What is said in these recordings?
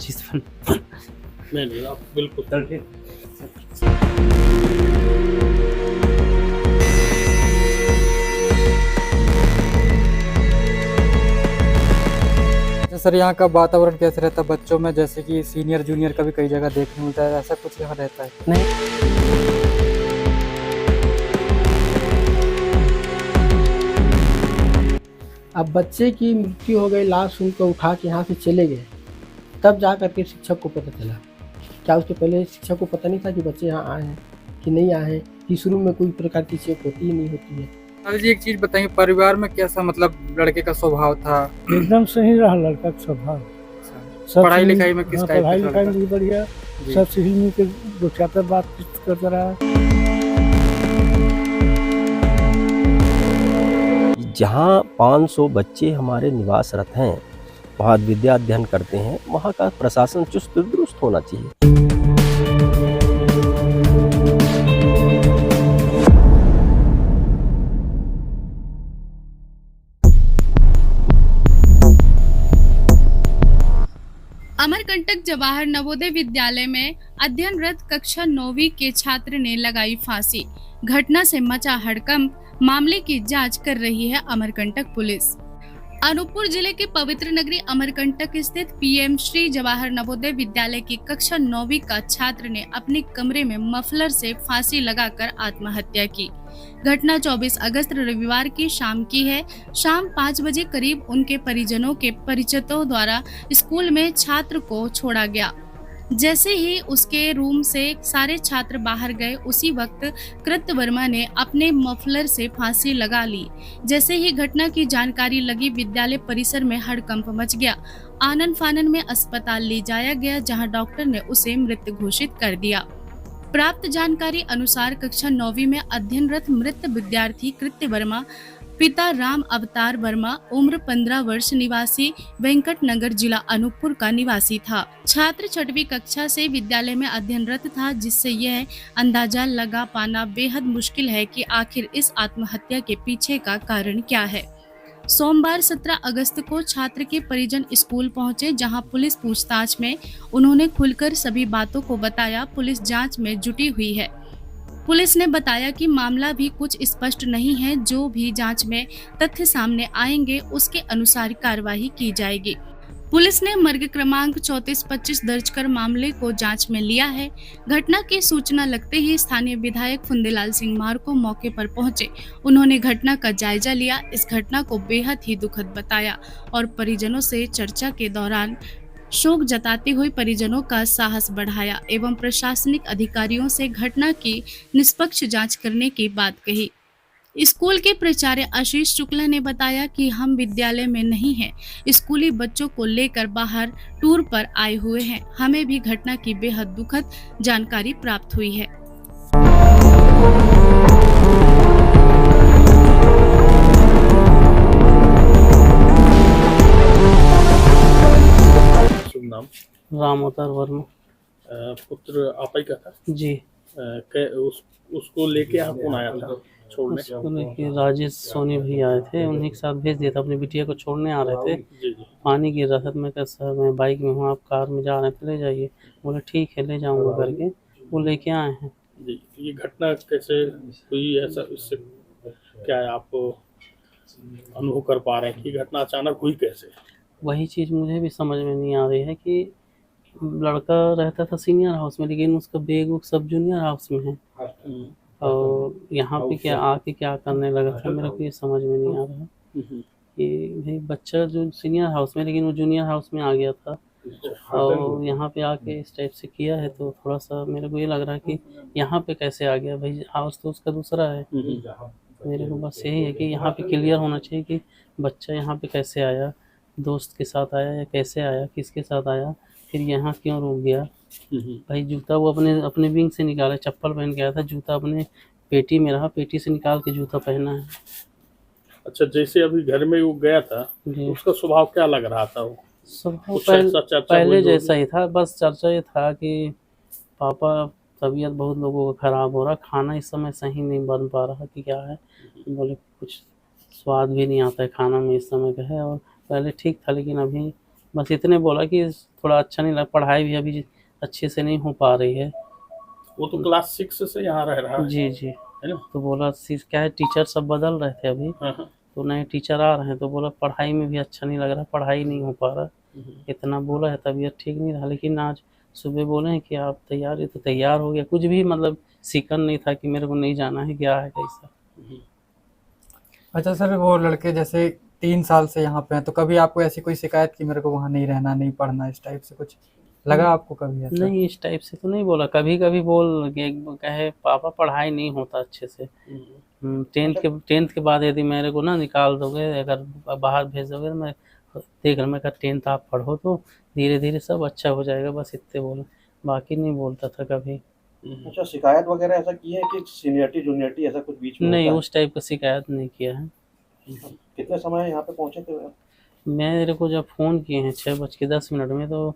आशीष फल नहीं आप बिल्कुल सर यहाँ का वातावरण कैसे रहता है बच्चों में, जैसे कि सीनियर जूनियर का भी कई जगह देखने मिलता है, ऐसा कुछ यहाँ रहता है? नहीं। अब बच्चे की मृत्यु हो गई, लाश सुनकर उठा के यहाँ से चले गए, तब जा करके शिक्षक को पता चला। क्या उसके पहले शिक्षक को पता नहीं था कि बच्चे यहाँ आए हैं कि नहीं आए हैं? इस रूम में कोई प्रकार की चेक होती ही नहीं होती है। जी एक चीज बताइए, परिवार में कैसा मतलब लड़के का स्वभाव था? एकदम सही रहा लड़का का स्वभाव। सब पढ़ाई लिखाई में किस टाइप? पढ़ाई लिखाई में भी बढ़िया, सब सही मिल के दो चार बातचीत करता रहा। जहाँ 500 बच्चे हमारे निवासरत हैं, वहाँ विद्या अध्ययन करते हैं, वहाँ का प्रशासन चुस्त दुरुस्त होना चाहिए। अमरकंटक जवाहर नवोदय विद्यालय में अध्ययनरत कक्षा 9वीं के छात्र ने लगाई फांसी। घटना से मचा हड़कंप, मामले की जांच कर रही है अमरकंटक पुलिस। अनूपपुर जिले के पवित्र नगरी अमरकंटक स्थित पीएम श्री जवाहर नवोदय विद्यालय की कक्षा 9वीं का छात्र ने अपने कमरे में मफलर से फांसी लगाकर आत्महत्या की। घटना 24 अगस्त रविवार की शाम की है। शाम 5 बजे करीब उनके परिजनों के परिचितों द्वारा स्कूल में छात्र को छोड़ा गया। जैसे ही उसके रूम से सारे छात्र बाहर गए, उसी वक्त कृत वर्मा ने अपने मफलर से फांसी लगा ली। जैसे ही घटना की जानकारी लगी, विद्यालय परिसर में हड़कंप मच गया। आनन फानन में अस्पताल ले जाया गया, जहां डॉक्टर ने उसे मृत घोषित कर दिया। प्राप्त जानकारी अनुसार कक्षा 9वीं में अध्ययनरत मृत विद्यार्थी कृत्य वर्मा, पिता राम अवतार वर्मा, उम्र 15 वर्ष, निवासी वेंकट नगर, जिला अनूपपुर का निवासी था। छात्र 6वीं कक्षा से विद्यालय में अध्ययनरत था, जिससे यह अंदाजा लगा पाना बेहद मुश्किल है कि आखिर इस आत्महत्या के पीछे का कारण क्या है। सोमवार 17 अगस्त को छात्र के परिजन स्कूल पहुंचे, जहां पुलिस पूछताछ में उन्होंने खुलकर सभी बातों को बताया। पुलिस जांच में जुटी हुई है। पुलिस ने बताया कि मामला भी कुछ स्पष्ट नहीं है, जो भी जांच में तथ्य सामने आएंगे उसके अनुसार कार्रवाई की जाएगी। पुलिस ने मर्ग क्रमांक 3425 दर्ज कर मामले को जांच में लिया है। घटना की सूचना लगते ही स्थानीय विधायक फुंदेलाल सिंह मार्को मौके पर पहुंचे। उन्होंने घटना का जायजा लिया, इस घटना को बेहद ही दुखद बताया और परिजनों से चर्चा के दौरान शोक जताते हुए परिजनों का साहस बढ़ाया एवं प्रशासनिक अधिकारियों से घटना की निष्पक्ष जांच करने की बात कही। स्कूल के प्राचार्य आशीष शुक्ला ने बताया कि हम विद्यालय में नहीं हैं, स्कूली बच्चों को लेकर बाहर टूर पर आए हुए हैं। हमें भी घटना की बेहद दुखद जानकारी प्राप्त हुई है। शुभ नाम? राम अवतार वर्मा। पुत्र आप ही का था जी। उसको लेके यहाँ कौन आया था छोड़ने? उसको लेके राजेश सोनी भी आए थे, उन्हीं के साथ भेज दिया था। अपनी बिटिया को छोड़ने आ रहे थे, जी। पानी गिर रहा था। मैं कहा सर मैं बाइक में हूँ, आप कार में जा रहे थे, ले जाइए। बोले ठीक है ले जाऊँगा करके वो लेके आए हैं। जी, ये घटना कैसे हुई, ऐसा इससे क्या है आपको अनुभव कर पा रहे हैं कि घटना अचानक हुई कैसे? वही चीज़ मुझे भी समझ में नहीं आ रही है कि लड़का रहता था सीनियर हाउस में, लेकिन उसका बैग उग सब जूनियर हाउस में है, और यहाँ पे क्या आके क्या करने लगा था, मेरे को ये समझ में नहीं आ रहा है कि भाई बच्चा जो सीनियर हाउस में, लेकिन वो जूनियर हाउस में आ गया था और यहाँ पे आके इस टाइप से किया है। तो थोड़ा सा मेरे को ये लग रहा है कि यहाँ पे कैसे आ गया, भाई हाउस तो उसका दूसरा है। मेरे को बस यही है कि यहाँ पे क्लियर होना चाहिए कि बच्चा यहाँ पे कैसे आया, दोस्त के साथ आया या कैसे आया, किसके साथ आया, फिर यहाँ क्यों रुक गया। भाई जूता वो अपने विंग से निकाला, चप्पल पहन के आया था, जूता अपने पेटी में रहा, पेटी से निकाल के जूता पहना है। अच्छा, जैसे अभी घर में वो गया था तो उसका स्वभाव क्या लग रहा था? वो स्वभाव पहले जैसा ही था, बस चर्चा ये था कि पापा तबीयत बहुत लोगों का ख़राब हो रहा, खाना इस समय सही नहीं बन पा रहा कि क्या है। बोले कुछ स्वाद भी नहीं आता है खाना में इस समय का है, और पहले ठीक था लेकिन अभी बस इतने बोला कि थोड़ा अच्छा नहीं लगा, पढ़ाई भी अभी अच्छे से नहीं हो पा रही है। वो तो क्लास 6 से यहाँ रह रहा है जी है ना? तो बोला क्या है, टीचर सब बदल रहे थे अभी, हाँ, हाँ। तो नए टीचर आ रहे हैं, तो बोला पढ़ाई में भी अच्छा नहीं लग रहा, पढ़ाई नहीं हो पा रहा, इतना बोला है, तबीयत ठीक नहीं रहा। लेकिन आज सुबह बोले हैं कि आप तैयार है, तो तैयार हो गया। कुछ भी मतलब सीकन नहीं था कि मेरे को नहीं जाना है, क्या है कैसा। अच्छा सर, वो लड़के जैसे 3 साल से यहाँ पे हैं, तो कभी आपको ऐसी कोई शिकायत कि मेरे को वहाँ नहीं रहना, नहीं पढ़ना, इस टाइप से कुछ लगा आपको कभी ऐसा? नहीं, इस टाइप से तो नहीं बोला। कभी कभी बोल के कहे पापा पढ़ाई नहीं होता अच्छे से, 10th के बाद यदि मेरे को ना निकाल दोगे, अगर बाहर भेज दोगे, तो मैं देख रहा, मैं कहा 10th आप पढ़ो तो धीरे धीरे सब अच्छा हो जाएगा, बस इतने बोले, बाकी नहीं बोलता था कभी। अच्छा, शिकायत वगैरह ऐसा की है कि सीनियरिटी जूनियरिटी ऐसा कुछ बीच में नहीं, होता है? उस टाइप का शिकायत नहीं किया है। कितने समय यहाँ पे पहुँचे थे? मेरे को जब फ़ोन किए हैं 6:10 में, तो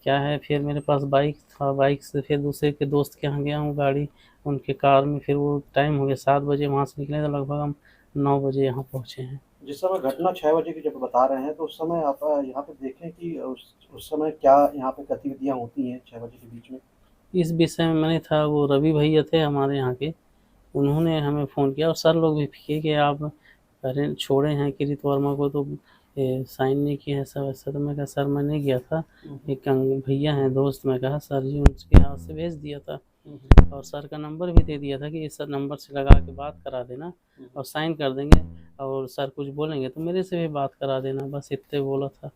क्या है, फिर मेरे पास बाइक था, बाइक से फिर दूसरे के दोस्त के यहाँ गया हूँ, गाड़ी उनके कार में, फिर वो टाइम हो गया 7 बजे वहाँ से निकले, तो लगभग हम 9 बजे यहाँ पहुँचे हैं। जिस समय घटना 6 बजे की जब बता रहे हैं, तो उस समय आप यहाँ पे देखें कि उस समय क्या यहाँ पे गतिविधियाँ होती हैं 6 बजे के बीच में? इस विषय में मैंने था, वो रवि भैया थे हमारे यहाँ के, उन्होंने हमें फ़ोन किया, और सर लोग भी किए कि आप पेरेंट छोड़े हैं किरित वर्मा को, तो साइन नहीं किए हैं ऐसा वैसा। तो मैं कहा सर मैं नहीं गया था, एक भैया हैं दोस्त, मैं कहा सर जी उनके हाथ से भेज दिया था, और सर का नंबर भी दे दिया था कि इस नंबर से लगा के बात करा देना और साइन कर देंगे, और सर कुछ बोलेंगे तो मेरे से भी बात करा देना, बस इतने बोला था।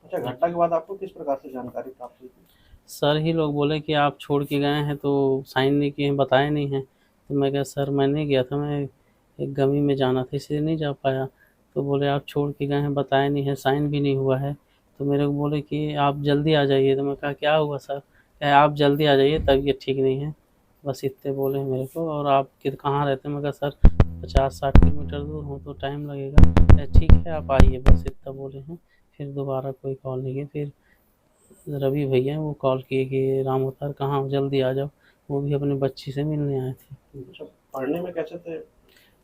अच्छा, घटना के बाद आपको किस प्रकार से जानकारी प्राप्त हुई थी? सर ही लोग बोले कि आप छोड़ के गए हैं तो साइन नहीं किए हैं, बताए नहीं हैं। तो मैं कहा सर मैं नहीं गया था, मैं एक गमी में जाना था इसलिए नहीं जा पाया। तो बोले आप छोड़ के गए हैं, बताए नहीं है, साइन भी नहीं हुआ है। तो मेरे को बोले कि आप जल्दी आ जाइए। तो मैं कहा क्या हुआ सर? कहे आप जल्दी आ जाइए, तबीयत ठीक नहीं है, बस इतने बोले हैं मेरे को। और आप कहाँ रहते हैं? मैं कहा सर 50-60 किलोमीटर दूर हूँ तो टाइम लगेगा। कहे ठीक है आप आइए, बस इतना बोले हैं। फिर दोबारा कोई कॉल नहीं किया। फिर रवि भैया वो कॉल किए कि राम अवतार कहाँ हो, जल्दी आ जाओ। वो भी अपने बच्ची से मिलने आए थे। अच्छा, पढ़ने में कैसे थे?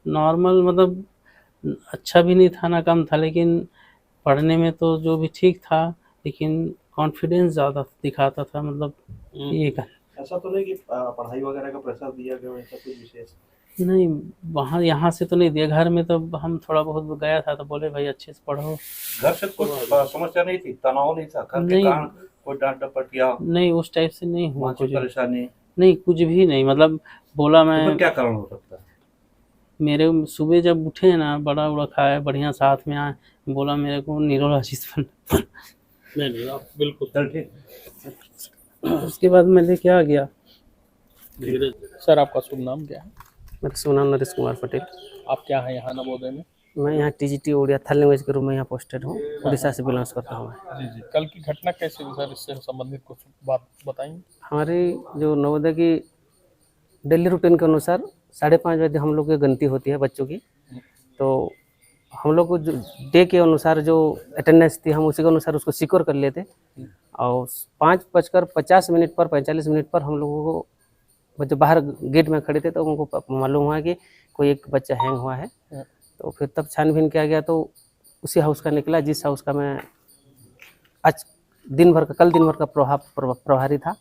नॉर्मल, मतलब अच्छा भी नहीं था ना कम था, लेकिन पढ़ने में तो जो भी ठीक था, लेकिन कॉन्फिडेंस ज़्यादा दिखाता था, मतलब ये कर ऐसा तो नहीं कि पढ़ाई वगैरह का प्रेशर दिया गया, ऐसा कुछ विशेष? नहीं, वहाँ यहाँ से तो नहीं दिया। घर में तो हम थोड़ा बहुत गया था तो बोले भाई अच्छे से पढ़ो। घर से कुछ समस्या नहीं थी, तनाव नहीं था, घर के नहीं। कारण कोई डांट डपट या नहीं, उस टाइप से नहीं हुआ मानसिक कुछ, परेशानी? नहीं कुछ भी नहीं। मतलब बोला तो मैं, क्या कारण हो सकता है? मेरे सुबह जब उठे ना, बड़ा उड़ा खाया बढ़िया, साथ में आए, बोला मेरे को न्यूरोलॉजिस्ट बन। नहीं आप बिल्कुल चल ठीक। उसके बाद मैं लेके आ गया। धीरे। सर आपका शुभ नाम क्या है? मेरा नाम नरेश कुमार पटेल। आप क्या हैं यहाँ नवोदय में? मैं यहाँ TGT उड़िया थर्ड लैंग्वेज के रूप में यहाँ पोस्टेड हूँ, उड़ीसा से बिलोंग करता हूँ मैं। जी जी, कल की घटना कैसे हुई सर, इससे संबंधित कुछ बात बताएंगे? हमारी जो नवोदय की डेली रूटीन के अनुसार 5:30 बजे हम लोग की गिनती होती है बच्चों की, तो हम लोग को जो डे के अनुसार जो अटेंडेंस थी हम उसी के अनुसार उसको सिक्योर कर लेते, और 5:50 पर 45 मिनट पर हम लोगों को बच्चे बाहर गेट में खड़े थे तो उनको मालूम हुआ कि कोई एक बच्चा हैंग हुआ है। तो फिर तब छानबीन किया गया तो उसी हाउस का निकला जिस हाउस का मैं आज कल दिन भर का प्रभारी था।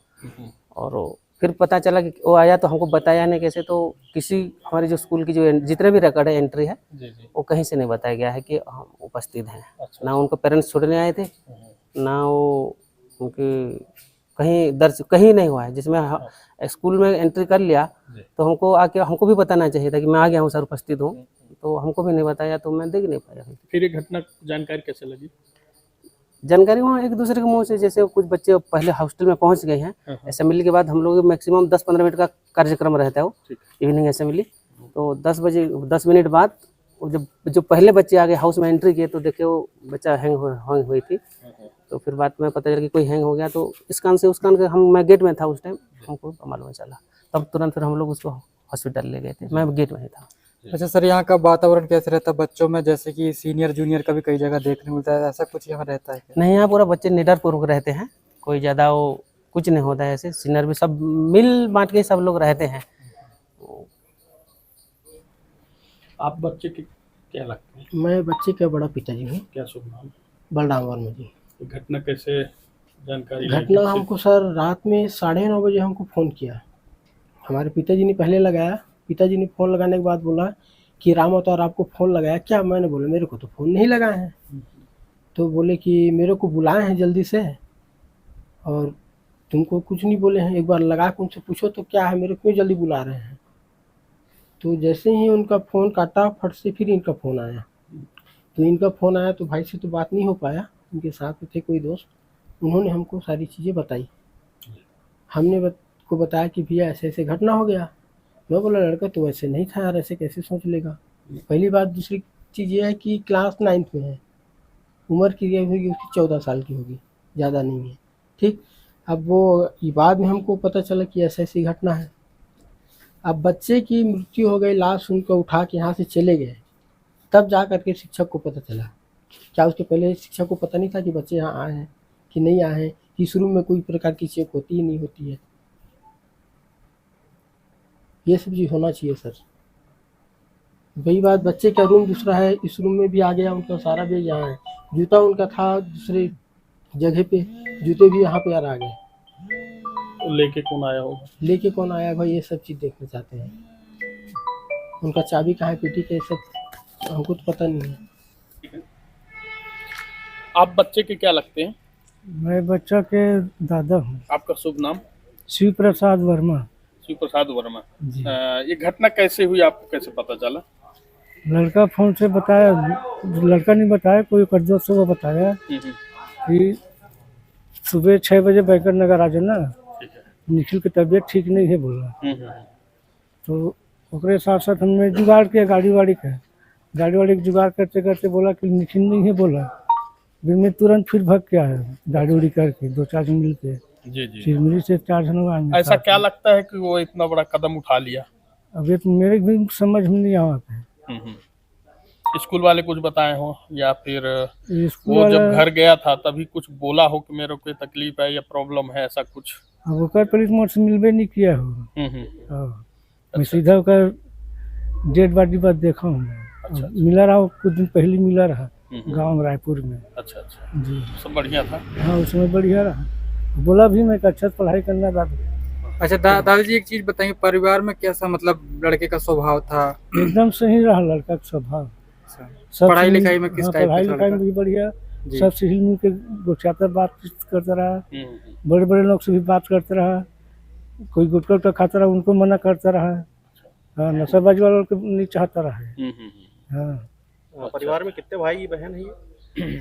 और फिर पता चला कि वो आया तो हमको बताया नहीं कैसे, तो किसी हमारी जो स्कूल की जो जितने भी रिकॉर्ड है एंट्री है वो कहीं से नहीं बताया गया है कि हम उपस्थित हैं। ना उनको पेरेंट्स छोड़ने आए थे, ना वो उनके कहीं दर्ज कहीं नहीं हुआ है। जिसमें स्कूल में एंट्री कर लिया तो हमको आके हमको भी बताना चाहिए था कि मैं आ गया हूँ सर, उपस्थित हूँ, तो हमको भी नहीं बताया तो मैं देख नहीं पाया। फिर ये घटना जानकारी कैसे लगी? जानकारी वहाँ एक दूसरे के मुंह से, जैसे कुछ बच्चे पहले हॉस्टल में पहुँच गए हैं, असेंबली के बाद हम लोग मैक्सिमम 10-15 मिनट का कार्यक्रम रहता है वो इवनिंग असेंबली, तो 10 मिनट बाद जब जो पहले बच्चे आ गए हाउस में एंट्री किए तो देखे वो बच्चा हैंग हुई थी। तो फिर बाद में पता चला कि कोई हैंग हो गया, तो इस कान से उस कान के मैं गेट में था उस टाइम, हमको मालूम चला, तब तुरंत फिर हम लोग उसको हॉस्पिटल ले गए थे, मैं गेट में ही था। अच्छा सर, यहाँ का वातावरण कैसे रहता है बच्चों में? जैसे कि सीनियर जूनियर का भी कई जगह देखने मिलता है, ऐसा कुछ यहाँ रहता है क्या? नहीं, यहाँ पूरा बच्चे निडर पूर्वक रहते हैं, कोई ज़्यादा वो कुछ नहीं होता है। ऐसे सीनियर भी सब मिल बांट के सब लोग रहते हैं। आप बच्चे के क्या लगते हैं? मैं बच्चे का बड़ा पिताजी हूँ। क्या शुभ नाम? बलराम वर्मा जी। घटना कैसे जानकारी घटना हमको सर रात में 9:30 बजे हमको फ़ोन किया। हमारे पिताजी ने पहले लगाया। पिताजी ने फ़ोन लगाने के बाद बोला कि राम अवतार आपको फ़ोन लगाया क्या? मैंने बोला मेरे को तो फ़ोन नहीं लगाए हैं। तो बोले कि मेरे को बुलाए हैं जल्दी से और तुमको कुछ नहीं बोले हैं, एक बार लगा के उनसे पूछो तो क्या है, मेरे को क्यों जल्दी बुला रहे हैं? तो जैसे ही उनका फ़ोन काटा फट से फिर इनका फ़ोन आया। तो इनका फ़ोन आया तो भाई से तो बात नहीं हो पाया, उनके साथ में थे कोई दोस्त, उन्होंने हमको सारी चीज़ें बताई। हमने को बताया कि भैया ऐसे ऐसे घटना हो गया। मैं बोला लड़का तो ऐसे नहीं था यार, ऐसे कैसे सोच लेगा? पहली बात। दूसरी चीज़ ये है कि क्लास 9th में है, उम्र की ये होगी उसकी 14 साल की होगी, ज़्यादा नहीं है। ठीक। अब वो बाद में हमको पता चला कि ऐसी ऐसी घटना है। अब बच्चे की मृत्यु हो गई, लाश उनका उठा के यहाँ से चले गए, तब जा करके शिक्षक को पता चला। क्या उसके पहले शिक्षक को पता नहीं था कि बच्चे यहाँ आए हैं कि नहीं आए हैं, कि शुरू में कोई प्रकार की चेक होती ही नहीं होती है? ये सब चीज़ होना चाहिए सर। वही बात, बच्चे का रूम दूसरा है, इस रूम में भी आ गया उनका सारा बैग यहाँ है, जूता उनका था दूसरे जगह पे, जूते भी यहाँ पे यार आ गए। तो लेके कौन आया होगा? लेके कौन आया भाई, ये सब चीज़ देखना चाहते हैं। उनका चाबी कहाँ है पेटी के, सब हमको तो पता नहीं है। आप बच्चे के क्या लगते हैं? मैं बच्चा के दादा हूँ। आपका शुभ नाम? शिव प्रसाद वर्मा। शिव प्रसाद वर्मा जी। ये घटना कैसे हुई, आपको कैसे पता चला? लड़का फ़ोन से बताया, लड़का नहीं बताया, कोई एक दोस्त को बताया कि सुबह 6 बजे बैंकर नगर आ जाना, निखिल की तबीयत ठीक नहीं है बोला। तो ओकरे साथ साथ हमने जुगाड़ किया गाड़ी वाड़ी के जुगाड़ करते करते बोला कि निखिल नहीं है बोला। फिर मैं तुरंत फिर भाग के आया गाड़ी उड़ी करके, 2-4 जन मिल के। जी जी। फिर मेरे से 4 जन आए। ऐसा क्या लगता है कि वो इतना बड़ा कदम उठा लिया? अब ये तो मेरे भी समझ में नहीं आता। स्कूल वाले कुछ बताए हो या फिर स्कूल वो जब घर गया था तभी कुछ बोला हो कि मेरे को तकलीफ है या प्रॉब्लम है, ऐसा कुछ? अब ओकर पुलिस मोड़ से मिलबे नहीं किया हो। मैं सीधा ओकर डेड बॉडी पर देखा हूँ। अच्छा। मिला रहा कुछ दिन पहले मिला रहा गांव रायपुर में। अच्छा अच्छा जी। सब बढ़िया था? हाँ उसमें बढ़िया रहा, बोला भी मैं अच्छा पढ़ाई करना दादा। अच्छा दादाजी एक चीज बताइए, परिवार में कैसा मतलब लड़के का स्वभाव था? एकदम सही रहा लड़का का स्वभाव। पढ़ाई लिखाई में किस टाइप का? पढ़ाई लिखाई में भी बढ़िया, सब से हिल मिल के गोचाता बातचीत करता रहा, बड़े बड़े लोग से भी बात करता रहा, कोई गुटखा उटखा खाता रहा उनको मना करता रहा। हाँ नशाबाजी वालों को नहीं चाहता रहा। हाँ। परिवार में कितने भाई बहन है?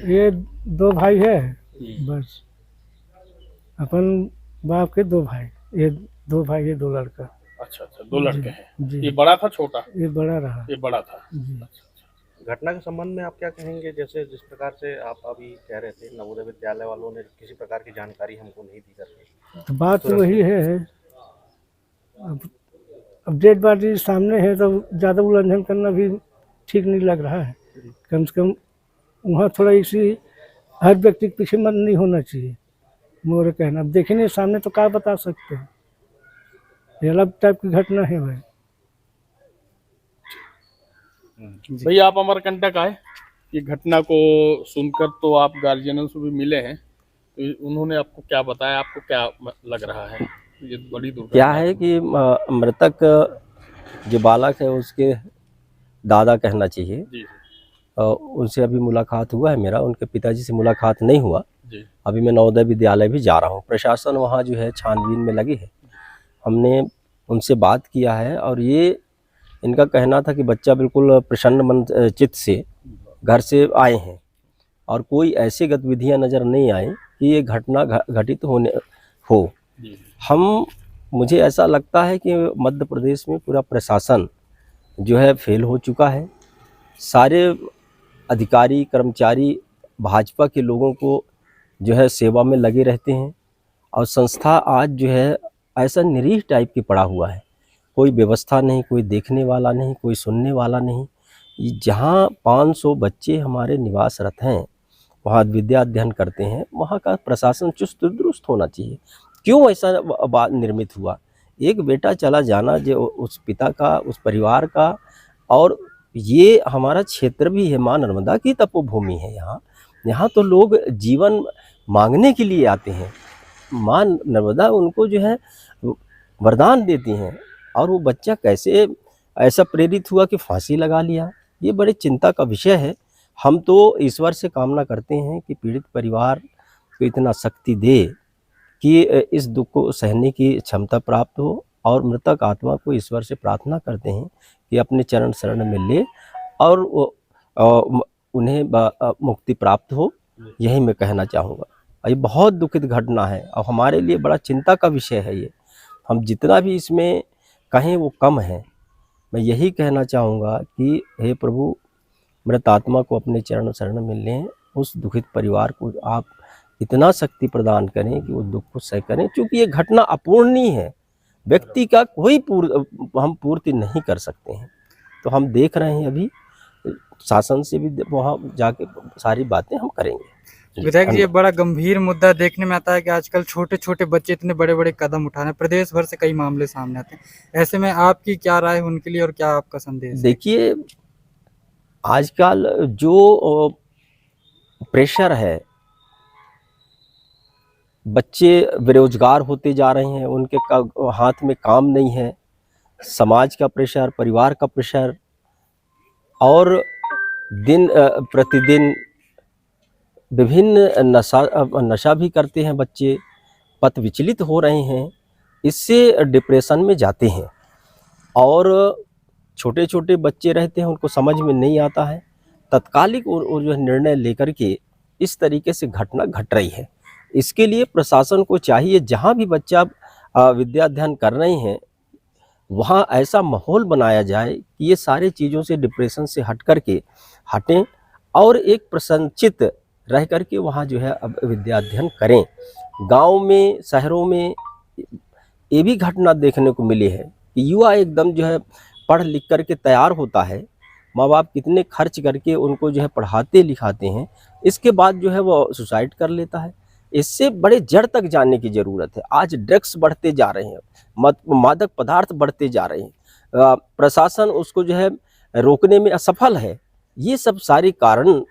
ये 2 भाई है बस, अपन बाप के 2 भाई, ये 2 भाई है 2 लड़का। अच्छा अच्छा 2 लड़के हैं। जी। ये बड़ा था छोटा? ये बड़ा रहा। ये बड़ा था। जी। घटना के संबंध में आप क्या कहेंगे? जैसे जिस प्रकार से आप अभी कह रहे थे, नवोदय विद्यालय वालों ने किसी प्रकार की जानकारी हमको नहीं दी करके। तो बात तो वही है, अब डेड बॉडी सामने है तो ज़्यादा उल्लंघन करना भी ठीक नहीं लग रहा है। कम से कम वहाँ थोड़ा इसी हर व्यक्ति के पीछे मन नहीं होना चाहिए, मोरे कहना। अब देखे नहीं सामने तो क्या बता सकते हैं, ये अलग टाइप की घटना है भाई। भैया आप अमरकंटक आए, ये घटना को सुनकर तो आप गार्जियनों से भी मिले हैं, तो उन्होंने आपको क्या बताया, आपको क्या लग रहा है? ये बड़ी दुर्घटना क्या है कि मृतक जो बालक है उसके दादा कहना चाहिए। जी। उनसे अभी मुलाकात हुआ है मेरा, उनके पिताजी से मुलाकात नहीं हुआ जी। अभी मैं नवोदय विद्यालय भी जा रहा हूँ। प्रशासन वहाँ जो है छानबीन में लगी है, हमने उनसे बात किया है और ये इनका कहना था कि बच्चा बिल्कुल प्रसन्न मन चित्त से घर से आए हैं और कोई ऐसी गतिविधियां नज़र नहीं आई कि ये घटना घटित होने हो। मुझे ऐसा लगता है कि मध्य प्रदेश में पूरा प्रशासन जो है फेल हो चुका है। सारे अधिकारी कर्मचारी भाजपा के लोगों को जो है सेवा में लगे रहते हैं और संस्था आज जो है ऐसा निरीह टाइप की पड़ा हुआ है, कोई व्यवस्था नहीं, कोई देखने वाला नहीं, कोई सुनने वाला नहीं। जहाँ 500 बच्चे हमारे निवासरत हैं, वहाँ विद्या अध्ययन करते हैं, वहाँ का प्रशासन चुस्त दुरुस्त होना चाहिए। क्यों ऐसा बात निर्मित हुआ? एक बेटा चला जाना जो उस पिता का, उस परिवार का, और ये हमारा क्षेत्र भी है, माँ नर्मदा की तपोभूमि है यहाँ, यहाँ तो लोग जीवन मांगने के लिए आते हैं। माँ नर्मदा उनको जो है वरदान देती हैं, और वो बच्चा कैसे ऐसा प्रेरित हुआ कि फांसी लगा लिया, ये बड़े चिंता का विषय है। हम तो ईश्वर से कामना करते हैं कि पीड़ित परिवार को इतना शक्ति दे कि इस दुख को सहने की क्षमता प्राप्त हो, और मृतक आत्मा को ईश्वर से प्रार्थना करते हैं कि अपने चरण शरण में ले और उन्हें मुक्ति प्राप्त हो। यही मैं कहना चाहूँगा। ये बहुत दुखित घटना है और हमारे लिए बड़ा चिंता का विषय है ये। हम जितना भी इसमें कहें वो कम है। मैं यही कहना चाहूँगा कि हे प्रभु, मृत आत्मा को अपने चरण शरण में लें, उस दुखित परिवार को आप इतना शक्ति प्रदान करें कि वो दुख को सह करें, क्योंकि ये घटना अपूर्णीय है। व्यक्ति का कोई हम पूर्ति नहीं कर सकते हैं। तो हम देख रहे हैं, अभी शासन से भी वहाँ जाके सारी बातें हम करेंगे। विधायक जी, ये बड़ा गंभीर मुद्दा देखने में आता है कि आजकल छोटे छोटे बच्चे इतने बड़े बड़े कदम उठा रहे हैं। प्रदेश भर से कई मामले सामने आते हैं। ऐसे में आपकी क्या राय है उनके लिए और क्या आपका संदेश? देखिए, आजकल जो प्रेशर है, बच्चे बेरोजगार होते जा रहे हैं, उनके हाथ में काम नहीं है, समाज का प्रेशर, परिवार का प्रेशर, और दिन प्रतिदिन विभिन्न नशा भी करते हैं बच्चे, पथ विचलित हो रहे हैं, इससे डिप्रेशन में जाते हैं। और छोटे छोटे बच्चे रहते हैं, उनको समझ में नहीं आता है, तत्कालिक वो जो निर्णय लेकर के इस तरीके से घटना घट रही है। इसके लिए प्रशासन को चाहिए, जहाँ भी बच्चा विद्या अध्ययन कर रहे हैं वहाँ ऐसा माहौल बनाया जाए कि ये सारी चीज़ों से, डिप्रेशन से हटें और एक प्रसन्नचित रह करके वहाँ जो है अब विद्या अध्ययन करें। गांव में, शहरों में ये भी घटना देखने को मिली है कि युवा एकदम जो है पढ़ लिख करके तैयार होता है, माँ बाप कितने खर्च करके उनको जो है पढ़ाते लिखाते हैं, इसके बाद जो है वो सुसाइड कर लेता है। इससे बड़े जड़ तक जाने की ज़रूरत है। आज ड्रग्स बढ़ते जा रहे हैं, मादक पदार्थ बढ़ते जा रहे हैं, प्रशासन उसको जो है रोकने में असफल है। ये सब सारे कारण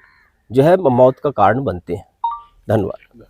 जो है मौत का कारण बनते हैं। धन्यवाद।